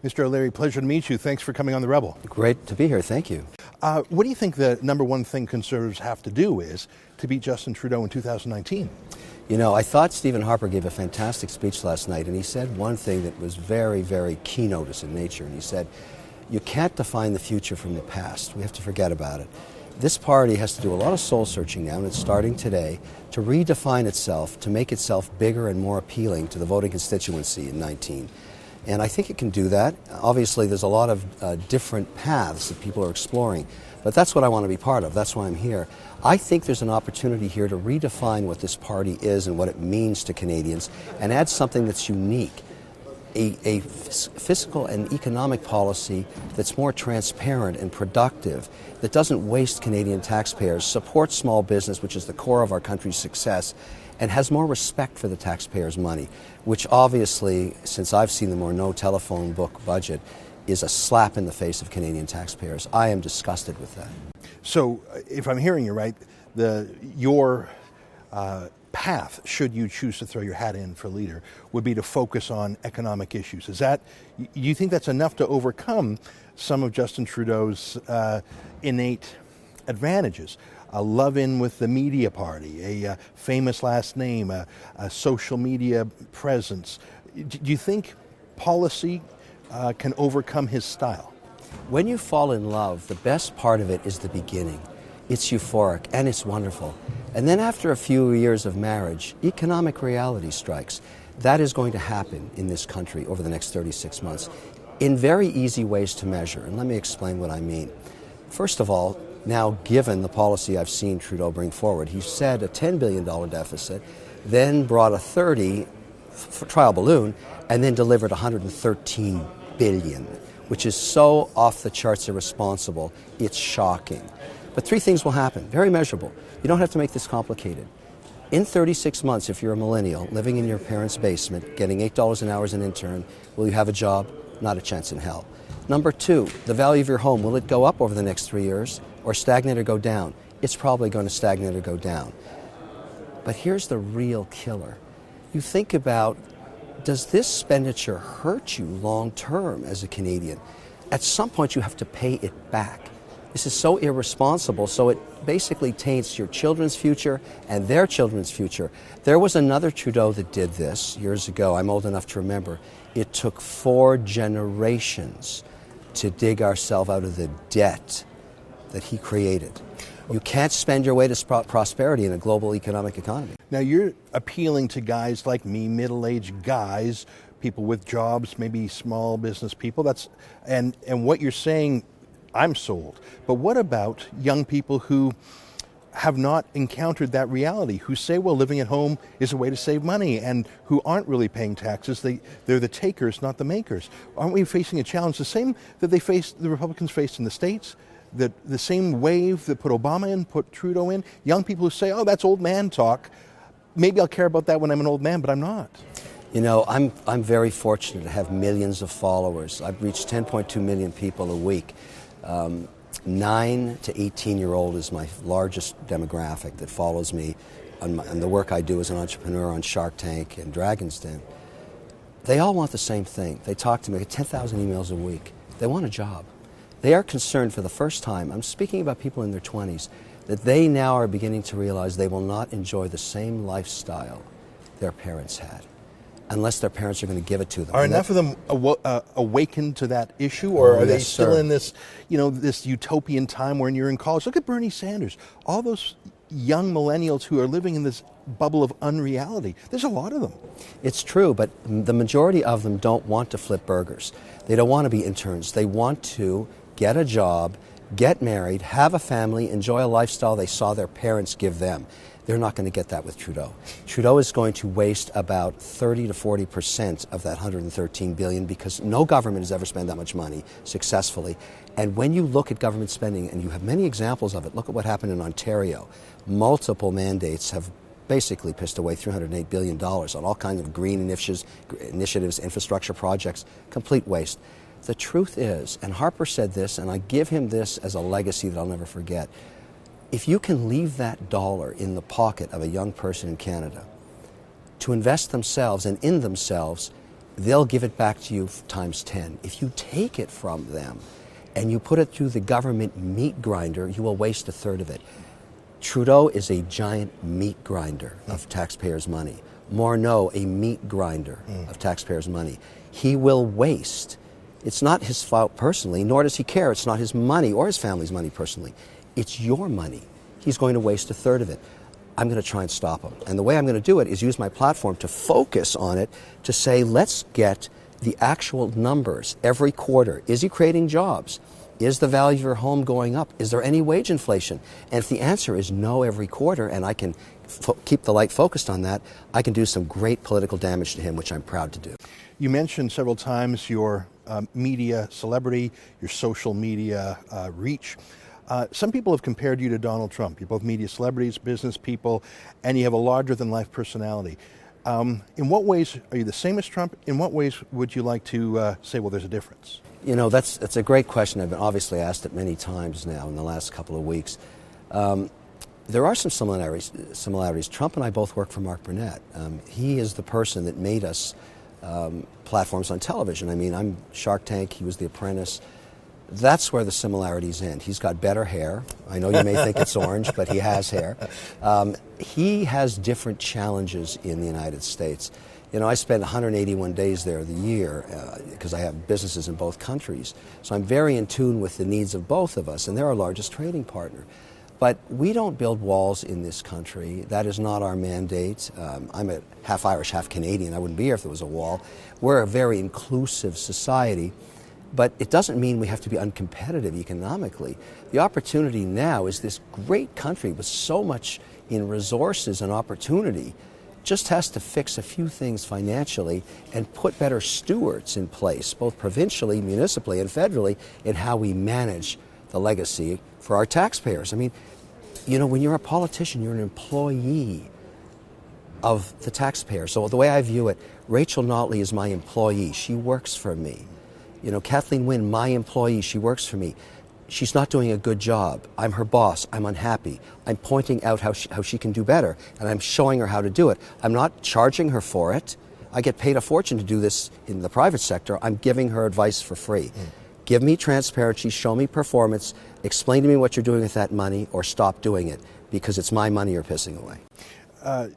Mr. O'Leary, pleasure to meet you. Thanks for coming on The Rebel. Great to be here. Thank you. What do you think the number one thing Conservatives have to do is to beat Justin Trudeau in 2019? You know, I thought Stephen Harper gave a fantastic speech last night, and he said one thing that was very, very keynote in nature. And he said, you can't define the future from the past. We have to forget about it. This party has to do a lot of soul searching now, and it's starting today, to redefine itself, to make itself bigger and more appealing to the voting constituency in 19. And I think it can do that. Obviously, there's a lot of different paths that people are exploring, but that's what I want to be part of. That's why I'm here. I think there's an opportunity here to redefine what this party is and what it means to Canadians and add something that's unique. A fiscal and economic policy that's more transparent and productive, that doesn't waste Canadian taxpayers, supports small business, which is the core of our country's success, and has more respect for the taxpayers' money, which obviously, since I've seen the more no telephone book budget, is a slap in the face of Canadian taxpayers. I am disgusted with that. So, if I'm hearing you right, your path, should you choose to throw your hat in for leader, would be to focus on economic issues. Do you think that's enough to overcome some of Justin Trudeau's innate advantages? A love-in with the media party, a famous last name, a social media presence. Do you think policy can overcome his style? When you fall in love, the best part of it is the beginning. It's euphoric and it's wonderful. And then after a few years of marriage, economic reality strikes. That is going to happen in this country over the next 36 months in very easy ways to measure. And let me explain what I mean. First of all, now given the policy I've seen Trudeau bring forward, he said a $10 billion deficit, then brought a 30 trial balloon, and then delivered $113 billion, which is so off the charts irresponsible, it's shocking. But three things will happen, very measurable. You don't have to make this complicated. In 36 months, if you're a millennial living in your parents' basement, getting $8 an hour as an intern, will you have a job? Not a chance in hell. Number two, the value of your home, will it go up over the next 3 years or stagnate or go down? It's probably going to stagnate or go down. But here's the real killer. You think about, does this expenditure hurt you long term as a Canadian? At some point you have to pay it back. This is so irresponsible, so it basically taints your children's future and their children's future. There was another Trudeau that did this years ago. I'm old enough to remember. It took 4 generations to dig ourselves out of the debt that he created. You can't spend your way to prosperity in a global economic economy. Now you're appealing to guys like me, middle-aged guys, people with jobs, maybe small business people. And what you're saying, I'm sold. But what about young people who have not encountered that reality, who say, well, living at home is a way to save money, and who aren't really paying taxes? They're the takers, not the makers. Aren't we facing a challenge, the same that the Republicans faced in the States? The same wave that put Obama in, put Trudeau in? Young people who say, oh, that's old man talk. Maybe I'll care about that when I'm an old man, but I'm not. You know, I'm very fortunate to have millions of followers. I've reached 10.2 million people a week. 9 to 18-year-old is my largest demographic that follows me and the work I do as an entrepreneur on Shark Tank and Dragon's Den. They all want the same thing. They talk to me, I get 10,000 emails a week. They want a job. They are concerned for the first time, I'm speaking about people in their 20s, that they now are beginning to realize they will not enjoy the same lifestyle their parents had, unless their parents are going to give it to them. Are enough of them awakened to that issue, or are they still in this, this utopian time when you're in college? Look at Bernie Sanders. All those young millennials who are living in this bubble of unreality. There's a lot of them. It's true, but the majority of them don't want to flip burgers. They don't want to be interns. They want to get a job, get married, have a family, enjoy a lifestyle they saw their parents give them. They're not going to get that with Trudeau. Trudeau is going to waste about 30 to 40% of that $113 billion because no government has ever spent that much money successfully. And when you look at government spending, and you have many examples of it, look at what happened in Ontario. Multiple mandates have basically pissed away $308 billion on all kinds of green initiatives, infrastructure projects, complete waste. The truth is, and Harper said this, and I give him this as a legacy that I'll never forget, if you can leave that dollar in the pocket of a young person in Canada to invest themselves and in themselves, they'll give it back to you times 10. If you take it from them and you put it through the government meat grinder, you will waste a third of it. Trudeau is a giant meat grinder of taxpayers' money. Morneau, a meat grinder of taxpayers' money. He will waste. It's not his fault personally, nor does he care. It's not his money or his family's money personally. It's your money. He's going to waste a third of it. I'm going to try and stop him. And the way I'm going to do it is use my platform to focus on it, to say, let's get the actual numbers every quarter. Is he creating jobs? Is the value of your home going up? Is there any wage inflation? And if the answer is no every quarter, and I can keep the light focused on that, I can do some great political damage to him, which I'm proud to do. You mentioned several times your media celebrity, your social media reach. Some people have compared you to Donald Trump. You're both media celebrities, business people, and you have a larger-than-life personality. In what ways are you the same as Trump? In what ways would you like to say, well, there's a difference? You know, that's a great question. I've been obviously asked it many times now in the last couple of weeks. There are some similarities. Trump and I both work for Mark Burnett. He is the person that made us platforms on television. I mean, I'm Shark Tank, he was The Apprentice. That's where the similarities end. He's got better hair. I know you may think it's orange, but he has hair. He has different challenges in the United States. You know, I spend 181 days there the year because I have businesses in both countries. So I'm very in tune with the needs of both of us, and they're our largest trading partner. But we don't build walls in this country. That is not our mandate. I'm a half Irish, half Canadian. I wouldn't be here if there was a wall. We're a very inclusive society. But it doesn't mean we have to be uncompetitive economically. The opportunity now is this great country with so much in resources and opportunity just has to fix a few things financially and put better stewards in place, both provincially, municipally, and federally, in how we manage the legacy for our taxpayers. I mean, you know, when you're a politician, you're an employee of the taxpayer. So the way I view it, Rachel Notley is my employee. She works for me. You know, Kathleen Wynne, my employee, she works for me. She's not doing a good job. I'm her boss. I'm unhappy. I'm pointing out how she can do better, and I'm showing her how to do it. I'm not charging her for it. I get paid a fortune to do this in the private sector. I'm giving her advice for free. Give me transparency, show me performance, explain to me what you're doing with that money, or stop doing it, because it's my money you're pissing away.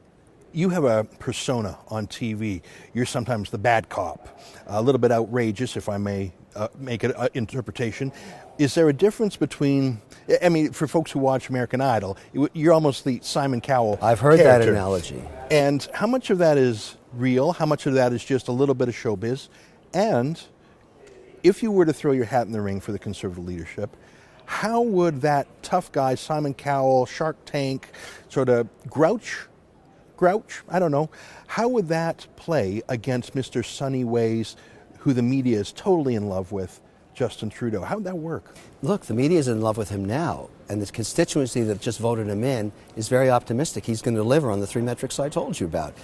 You have a persona on TV. You're sometimes the bad cop, a little bit outrageous, if I may make an interpretation. Is there a difference between, I mean, for folks who watch American Idol, you're almost the Simon Cowell I've heard character. that analogy. And how much of that is real? How much of that is just a little bit of showbiz? And if you were to throw your hat in the ring for the Conservative leadership, how would that tough guy, Simon Cowell, Shark Tank, sort of grouch, I don't know, how would that play against Mr. Sunny Ways, who the media is totally in love with, Justin Trudeau? How would that work? Look, the media is in love with him now, and the constituency that just voted him in is very optimistic. He's going to deliver on the 3 metrics I told you about.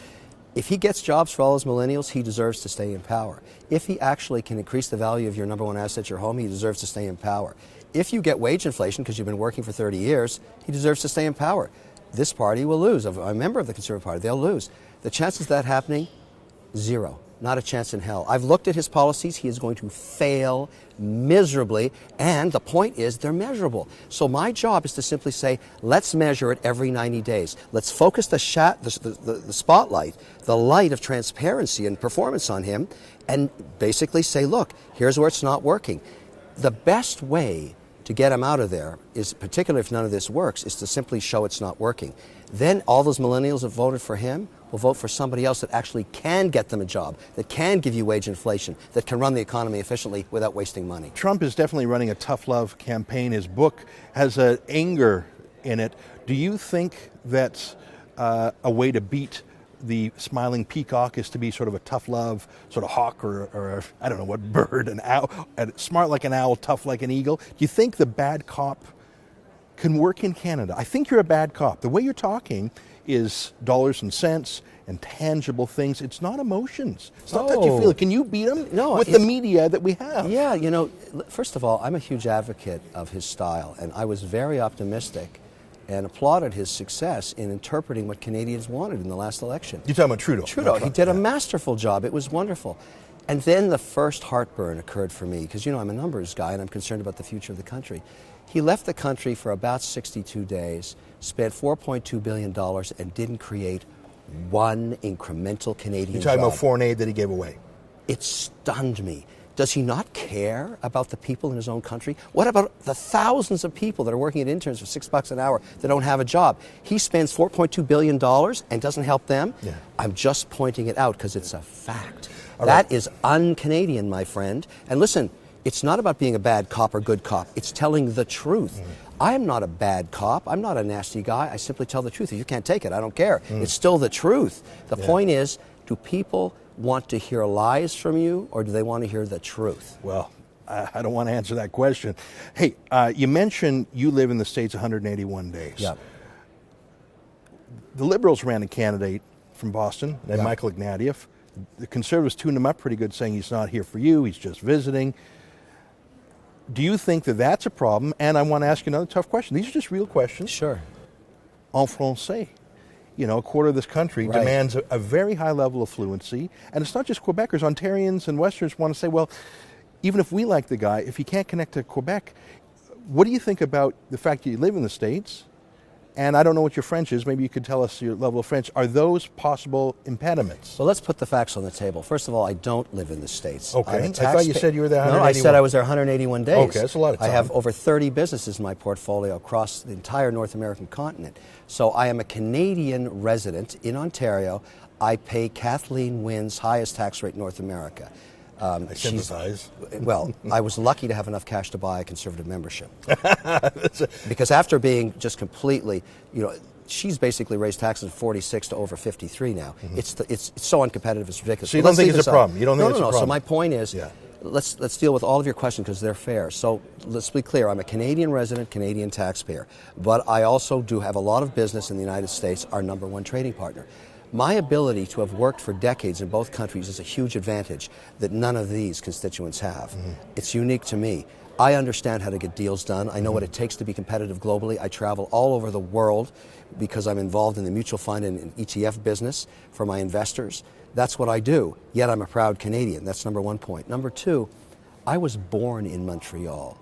If he gets jobs for all his millennials, he deserves to stay in power. If he actually can increase the value of your number one asset, your home, he deserves to stay in power. If you get wage inflation because you've been working for 30 years, he deserves to stay in power. This party will lose. I'm a member of the Conservative Party. They'll lose. The chances of that happening, zero. Not a chance in hell. I've looked at his policies. He is going to fail miserably. And the point is, they're measurable. So my job is to simply say, let's measure it every 90 days. Let's focus the spotlight, the light of transparency and performance on him, and basically say, look, here's where it's not working. The best way to get him out of there is, particularly if none of this works, is to simply show it's not working. Then all those millennials that voted for him will vote for somebody else that actually can get them a job, that can give you wage inflation, that can run the economy efficiently without wasting money. Trump is definitely running a tough love campaign. His book has an anger in it. Do you think that a way to beat the smiling peacock is to be sort of a tough love, sort of hawk or I don't know what bird, an owl, smart like an owl, tough like an eagle? Do you think the bad cop can work in Canada? I think you're a bad cop. The way you're talking is dollars and cents and tangible things. It's not emotions. It's not that you feel it. Can you beat them with the media that we have? Yeah, you know, first of all, I'm a huge advocate of his style, and I was very optimistic and applauded his success in interpreting what Canadians wanted in the last election. You're talking about Trudeau. Trudeau, he did a masterful job. It was wonderful. And then the first heartburn occurred for me, because, I'm a numbers guy and I'm concerned about the future of the country. He left the country for about 62 days, spent $4.2 billion, and didn't create one incremental Canadian You're talking job. about foreign aid that he gave away. It stunned me. Does he not care about the people in his own country? What about the thousands of people that are working at interns for $6 an hour that don't have a job? He spends $4.2 billion and doesn't help them? Yeah. I'm just pointing it out because it's a fact. All that right. is un-Canadian, my friend. And listen, it's not about being a bad cop or good cop. It's telling the truth. I am not a bad cop. I'm not a nasty guy. I simply tell the truth. If you can't take it, I don't care. It's still the truth. The point is, do people want to hear lies from you, or do they want to hear the truth? Well, I don't want to answer that question. Hey, you mentioned you live in the States 181 days. Yeah. The Liberals ran a candidate from Boston, named Michael Ignatieff. The Conservatives tuned him up pretty good, saying he's not here for you, he's just visiting. Do you think that that's a problem? And I want to ask you another tough question. These are just real questions. Sure. En français. A quarter of this country Right. demands a very high level of fluency. And it's not just Quebecers. Ontarians and Westerners want to say, well, even if we like the guy, if he can't connect to Quebec, what do you think about the fact that you live in the States? And I don't know what your French is. Maybe you could tell us your level of French. Are those possible impediments? Well, let's put the facts on the table. First of all, I don't live in the States. Okay. I'm a I thought you said you were there No, I 181. said I was there 181 days. Okay, that's a lot of time. I have over 30 businesses in my portfolio across the entire North American continent. So I am a Canadian resident in Ontario. I pay Kathleen Wynne's highest tax rate in North America. I sympathize. Well, I was lucky to have enough cash to buy a conservative membership. Because after being just completely, she's basically raised taxes from 46 to over 53 now. It's so uncompetitive, it's ridiculous. So you But don't think let's it's a leave problem? this You don't think no, it's a no, no. So problem? my point is, let's deal with all of your questions because they're fair. So let's be clear. I'm a Canadian resident, Canadian taxpayer, but I also do have a lot of business in the United States, our number one trading partner. My ability to have worked for decades in both countries is a huge advantage that none of these constituents have. It's unique to me. I understand how to get deals done. I know what it takes to be competitive globally. I travel all over the world because I'm involved in the mutual fund and ETF business for my investors. That's what I do. Yet I'm a proud Canadian. That's number one point. Number two, I was born in Montreal.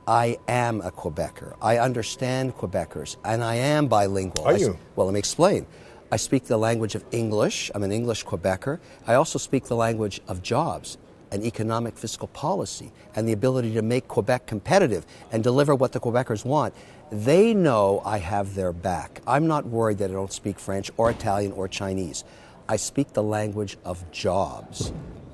I am a Quebecer. I understand Quebecers, and I am bilingual. Are you? Well, let me explain. I speak the language of English. I'm an English Quebecer. I also speak the language of jobs and economic fiscal policy and the ability to make Quebec competitive and deliver what the Quebecers want. They know I have their back. I'm not worried that I don't speak French or Italian or Chinese. I speak the language of jobs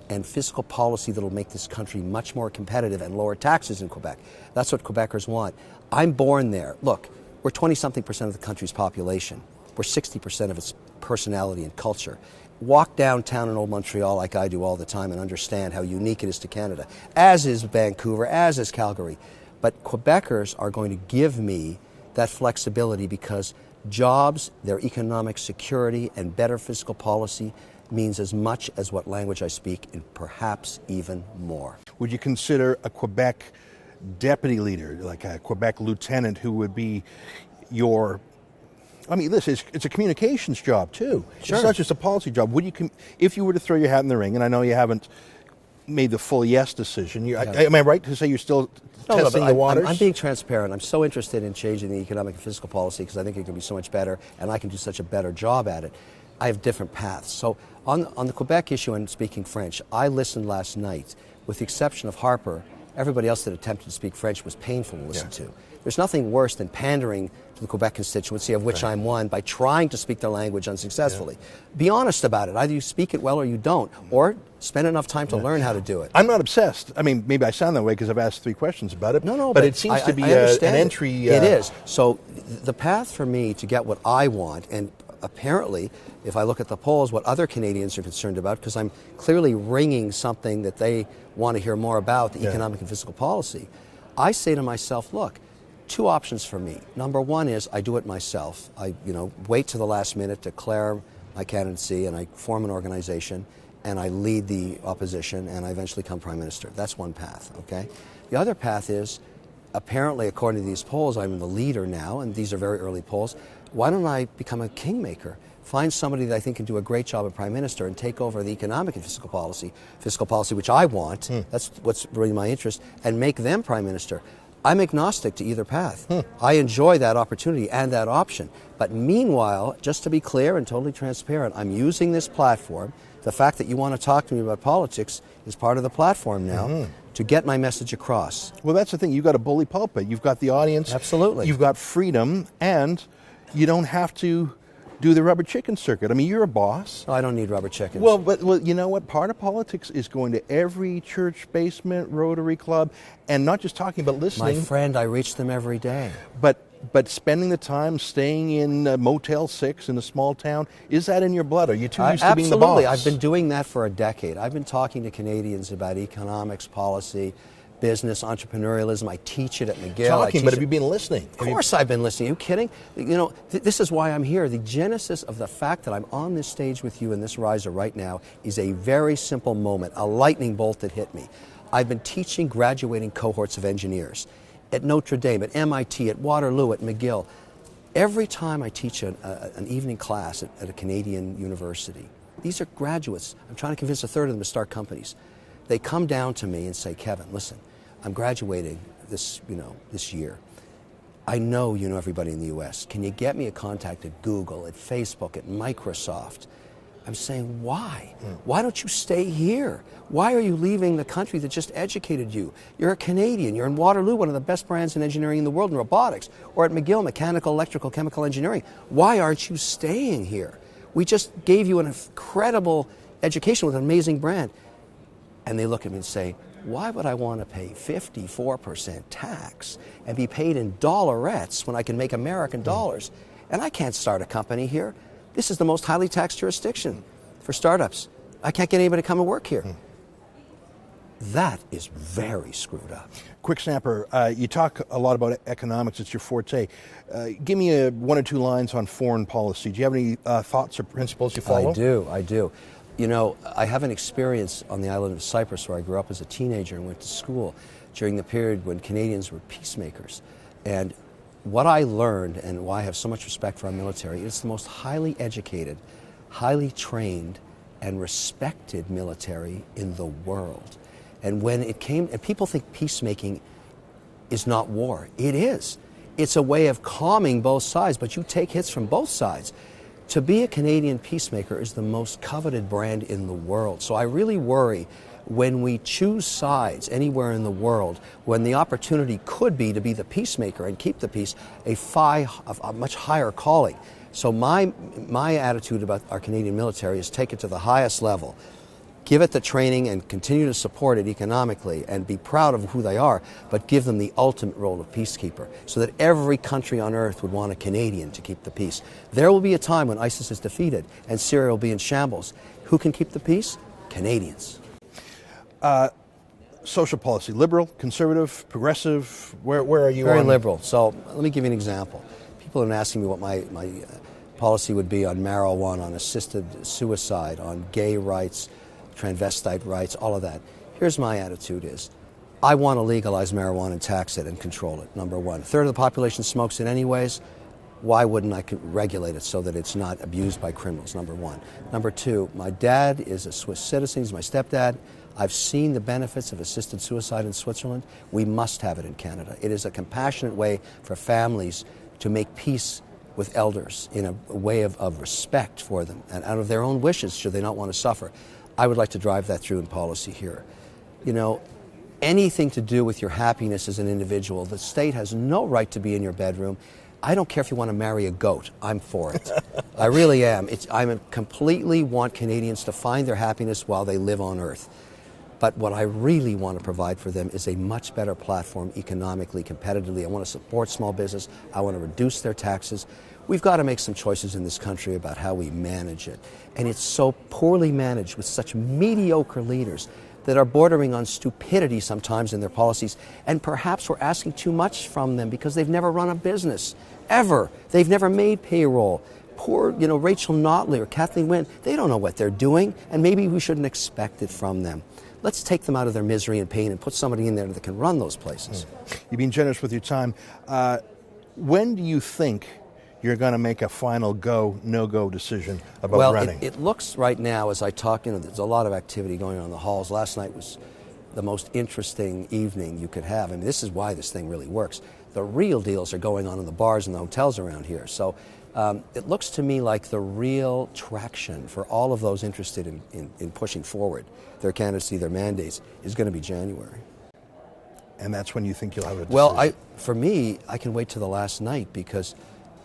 and fiscal policy that will make this country much more competitive and lower taxes in Quebec. That's what Quebecers want. I'm born there. Look, we're 20-something% of the country's population. We're 60% of its personality and culture. Walk downtown in old Montreal like I do all the time and understand how unique it is to Canada, as is Vancouver, as is Calgary. But Quebecers are going to give me that flexibility because jobs, their economic security, and better fiscal policy means as much as what language I speak, and perhaps even more. Would you consider a Quebec deputy leader, like a Quebec lieutenant, who would be your... I mean, listen, it's a communications job too. Sure. It's not just a policy job. Would you, if you were to throw your hat in the ring, and I know you haven't made the full yes decision, am I right to say you're still testing the waters? I'm being transparent. I'm so interested in changing the economic and fiscal policy because I think it can be so much better, and I can do such a better job at it. I have different paths. So on the Quebec issue and speaking French, I listened last night. With the exception of Harper, everybody else that attempted to speak French was painful to listen to. There's nothing worse than pandering to the Quebec constituency, of which I'm one, by trying to speak their language unsuccessfully. Be honest about it. Either you speak it well or you don't, or spend enough time to learn how to do it. I'm not obsessed. I mean, maybe I sound that way because I've asked 3 questions about it. No, but it seems to be an entry. It is. So the path for me to get what I want, and apparently, if I look at the polls, what other Canadians are concerned about, because I'm clearly ringing something that they want to hear more about, the economic and fiscal policy, I say to myself, look, 2 options for me. Number one is I do it myself. I wait to the last minute, declare my candidacy, and I form an organization, and I lead the opposition, and I eventually become Prime Minister. That's one path, okay? The other path is apparently, according to these polls, I'm the leader now, and these are very early polls. Why don't I become a kingmaker? Find somebody that I think can do a great job as Prime Minister and take over the economic and fiscal policy, which I want, that's what's really my interest, and make them Prime Minister. I'm agnostic to either path. I enjoy that opportunity and that option. But meanwhile, just to be clear and totally transparent, I'm using this platform. The fact that you want to talk to me about politics is part of the platform now to get my message across. Well, that's the thing. You've got a bully pulpit. You've got the audience. Absolutely. You've got freedom, and you don't have to do the rubber chicken circuit. I mean, you're a boss. Oh, I don't need rubber chickens. Well, you know what? Part of politics is going to every church basement, Rotary Club, and not just talking, but listening. My friend, I reach them every day. But spending the time staying in Motel 6 in a small town, is that in your blood? Are you too used to being the boss? Absolutely. I've been doing that for a decade. I've been talking to Canadians about economics, policy, business, entrepreneurialism. I teach it at McGill. But have you been listening? Of course I've been listening. Are you kidding? You know, this is why I'm here. The genesis of the fact that I'm on this stage with you in this riser right now is a very simple moment, a lightning bolt that hit me. I've been teaching graduating cohorts of engineers at Notre Dame, at MIT, at Waterloo, at McGill. Every time I teach an evening class at a Canadian university, these are graduates. I'm trying to convince a third of them to start companies. They come down to me and say, Kevin, listen, I'm graduating this year. I know you know everybody in the U.S. Can you get me a contact at Google, at Facebook, at Microsoft? I'm saying, why? Why don't you stay here? Why are you leaving the country that just educated you? You're a Canadian. You're in Waterloo, one of the best brands in engineering in the world in robotics, or at McGill, mechanical, electrical, chemical engineering. Why aren't you staying here? We just gave you an incredible education with an amazing brand. And they look at me and say, why would I want to pay 54% tax and be paid in dollarettes when I can make American dollars? And I can't start a company here. This is the most highly taxed jurisdiction for startups. I can't get anybody to come and work here. That is very screwed up. Quick snapper, you talk a lot about economics, it's your forte. Give me one or two lines on foreign policy. Do you have any thoughts or principles you follow? I do. You know, I have an experience on the island of Cyprus where I grew up as a teenager and went to school during the period when Canadians were peacemakers. And what I learned, and why I have so much respect for our military, it's the most highly educated, highly trained, and respected military in the world. And when it came, and people think peacemaking is not war. It is. It's a way of calming both sides, but you take hits from both sides. To be a Canadian peacemaker is the most coveted brand in the world. So I really worry when we choose sides anywhere in the world, when the opportunity could be to be the peacemaker and keep the peace, a much higher calling. So my attitude about our Canadian military is take it to the highest level. Give it the training and continue to support it economically and be proud of who they are, but give them the ultimate role of peacekeeper so that every country on earth would want a Canadian to keep the peace. There will be a time when ISIS is defeated and Syria will be in shambles. Who can keep the peace? Canadians. Social policy, liberal, conservative, progressive, where are you on? Very liberal. So let me give you an example. People have been asking me what my policy would be on marijuana, on assisted suicide, on gay rights, transvestite rights, all of that. Here's my attitude is, I want to legalize marijuana and tax it and control it, number one. A third of the population smokes it anyways. Why wouldn't I regulate it so that it's not abused by criminals, number one. Number two, my dad is a Swiss citizen, he's my stepdad. I've seen the benefits of assisted suicide in Switzerland. We must have it in Canada. It is a compassionate way for families to make peace with elders in a way of respect for them and out of their own wishes should they not want to suffer. I would like to drive that through in policy here. You know, anything to do with your happiness as an individual, the state has no right to be in your bedroom. I don't care if you want to marry a goat. I'm for it. I really am. I completely want Canadians to find their happiness while they live on Earth. But what I really want to provide for them is a much better platform economically, competitively. I want to support small business. I want to reduce their taxes. We've got to make some choices in this country about how we manage it. And it's so poorly managed with such mediocre leaders that are bordering on stupidity sometimes in their policies. And perhaps we're asking too much from them because they've never run a business, ever. They've never made payroll. poor, Rachel Notley or Kathleen Wynne, they don't know what they're doing, and maybe we shouldn't expect it from them. Let's take them out of their misery and pain and put somebody in there that can run those places. You've been generous with your time. When do you think you're going to make a final no-go decision about running? Well, it looks right now as I talk, there's a lot of activity going on in the halls. Last night was the most interesting evening you could have. I mean, this is why this thing really works. The real deals are going on in the bars and the hotels around here. So it looks to me like the real traction for all of those interested in pushing forward their candidacy, their mandates, is going to be January. And that's when you think you'll have a decision? Well, for me, I can wait till the last night because,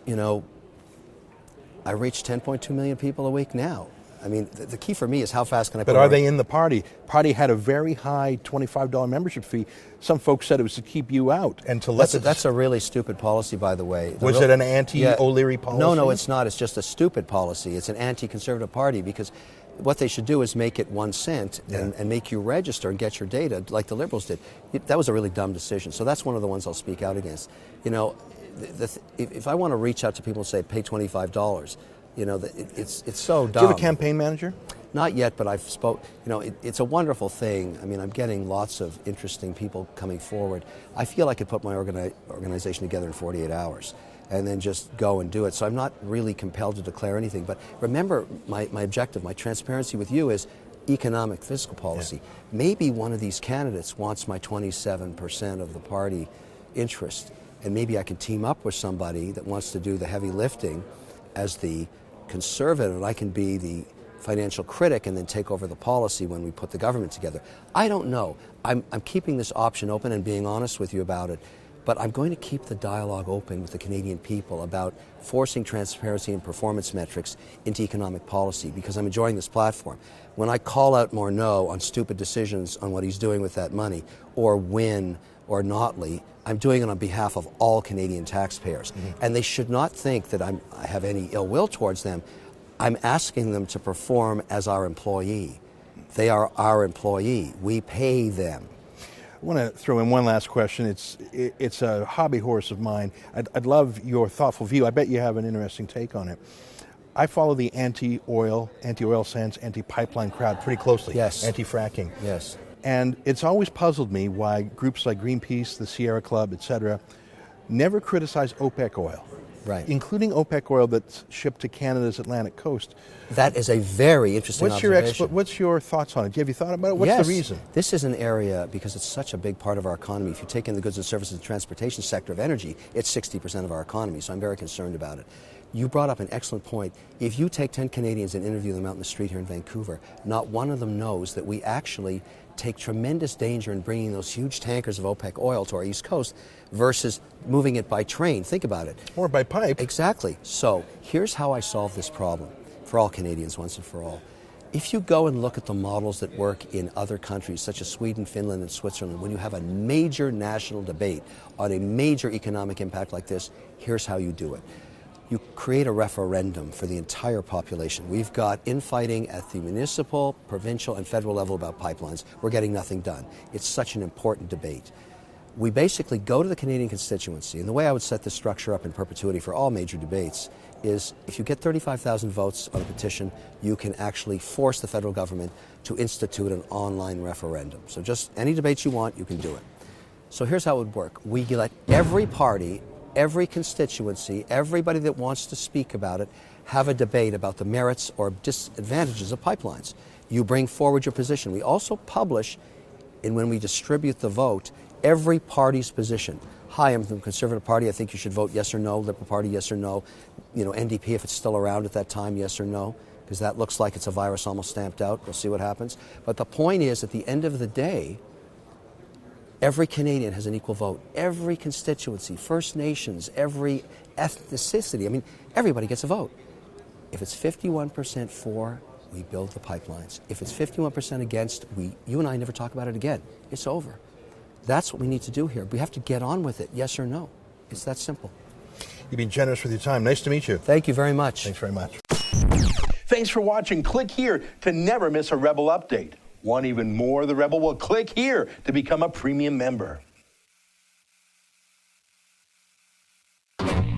I reach 10.2 million people a week now. I mean, the key for me is how fast can I put But are they in the party? Party had a very high $25 membership fee. Some folks said it was to keep you out and to let That's a really stupid policy, by the way. Was it an anti-O'Leary policy? No, it's not. It's just a stupid policy. It's an anti-conservative party because what they should do is make it 1 cent and make you register and get your data like the Liberals did. That was a really dumb decision. So that's one of the ones I'll speak out against. If I want to reach out to people and say, pay $25, it's so dumb. Do you have a campaign manager? Not yet, but I've spoke. It's a wonderful thing. I mean, I'm getting lots of interesting people coming forward. I feel I could put my organization together in 48 hours and then just go and do it. So I'm not really compelled to declare anything. But remember, my objective, my transparency with you is economic fiscal policy. Yeah. Maybe one of these candidates wants my 27% of the party interest, and maybe I can team up with somebody that wants to do the heavy lifting as the conservative, and I can be the financial critic and then take over the policy when we put the government together. I don't know. I'm keeping this option open and being honest with you about it, but I'm going to keep the dialogue open with the Canadian people about forcing transparency and performance metrics into economic policy because I'm enjoying this platform. When I call out Morneau on stupid decisions on what he's doing with that money, or Wynne or Notley, I'm doing it on behalf of all Canadian taxpayers. Mm-hmm. And they should not think that I have any ill will towards them. I'm asking them to perform as our employee. They are our employee. We pay them. I want to throw in one last question. It's a hobby horse of mine. I'd love your thoughtful view. I bet you have an interesting take on it. I follow the anti-oil sands, anti-pipeline crowd pretty closely. Yes. Anti-fracking. Yes. And it's always puzzled me why groups like Greenpeace, the Sierra Club, etc., never criticize OPEC oil. Right. Including OPEC oil that's shipped to Canada's Atlantic coast. That is a very interesting observation. What's your thoughts on it? Have you thought about it? What's the reason? This is an area, because it's such a big part of our economy. If you take in the goods and services and transportation sector of energy, it's 60% of our economy, so I'm very concerned about it. You brought up an excellent point. If you take 10 Canadians and interview them out in the street here in Vancouver, not one of them knows that we actually take tremendous danger in bringing those huge tankers of OPEC oil to our East Coast versus moving it by train. Think about it. Or by pipe. Exactly. So here's how I solve this problem for all Canadians once and for all. If you go and look at the models that work in other countries, such as Sweden, Finland, and Switzerland, when you have a major national debate on a major economic impact like this, here's how you do it. You create a referendum for the entire population. We've got infighting at the municipal, provincial, and federal level about pipelines. We're getting nothing done. It's such an important debate. We basically go to the Canadian constituency, and the way I would set this structure up in perpetuity for all major debates is if you get 35,000 votes on a petition, you can actually force the federal government to institute an online referendum. So just any debates you want, you can do it. So here's how it would work. We let every party, every constituency, everybody that wants to speak about it, have a debate about the merits or disadvantages of pipelines. You bring forward your position. We also publish, and when we distribute the vote, every party's position. Hi, I'm from the Conservative Party. I think you should vote yes or no. Liberal Party, yes or no. NDP, if it's still around at that time, yes or no, because that looks like it's a virus almost stamped out. We'll see what happens. But the point is, at the end of the day, every Canadian has an equal vote. Every constituency, First Nations, every ethnicity. I mean, everybody gets a vote. If it's 51% for, we build the pipelines. If it's 51% against, you and I never talk about it again. It's over. That's what we need to do here. We have to get on with it, yes or no. It's that simple. You've been generous with your time. Nice to meet you. Thank you very much. Thanks very much. Thanks for watching. Click here to never miss a Rebel update. Want even more of the Rebel? Well, click here to become a premium member.